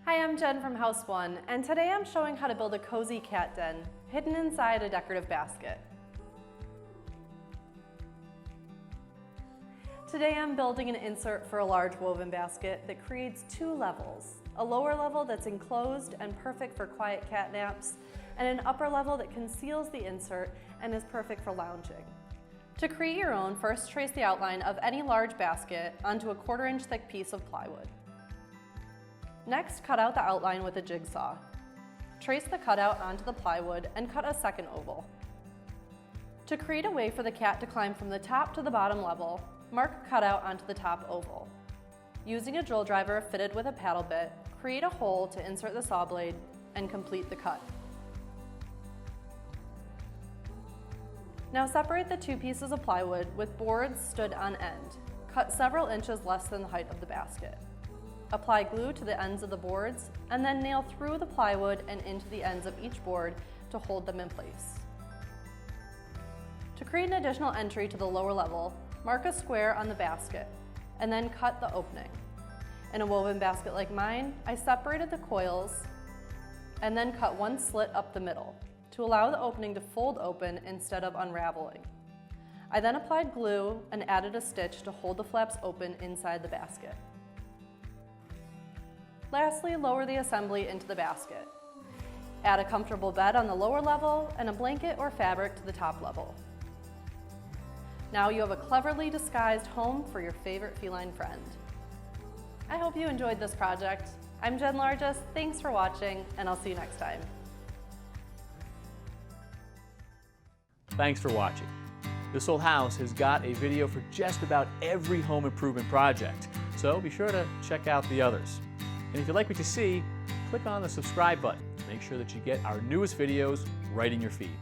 Hi, I'm Jen from House One, and today I'm showing how to build a cozy cat den hidden inside a decorative basket. Today I'm building an insert for a large woven basket that creates two levels, a lower level that's enclosed and perfect for quiet cat naps, and an upper level that conceals the insert and is perfect for lounging. To create your own, first trace the outline of any large basket onto a 1/4 inch thick piece of plywood. Next, cut out the outline with a jigsaw. Trace the cutout onto the plywood and cut a second oval. To create a way for the cat to climb from the top to the bottom level, mark a cutout onto the top oval. Using a drill driver fitted with a paddle bit, create a hole to insert the saw blade and complete the cut. Now separate the two pieces of plywood with boards stood on end. Cut several inches less than the height of the basket. Apply glue to the ends of the boards and then nail through the plywood and into the ends of each board to hold them in place. To create an additional entry to the lower level, mark a square on the basket and then cut the opening. In a woven basket like mine, I separated the coils and then cut one slit up the middle to allow the opening to fold open instead of unraveling. I then applied glue and added a stitch to hold the flaps open inside the basket. Lastly, lower the assembly into the basket. Add a comfortable bed on the lower level and a blanket or fabric to the top level. Now you have a cleverly disguised home for your favorite feline friend. I hope you enjoyed this project. I'm Jenn Largesse, thanks for watching, and I'll see you next time. Thanks for watching. This Old House has got a video for just about every home improvement project, so be sure to check out the others. And if you like what you see, click on the subscribe button to make sure that you get our newest videos right in your feed.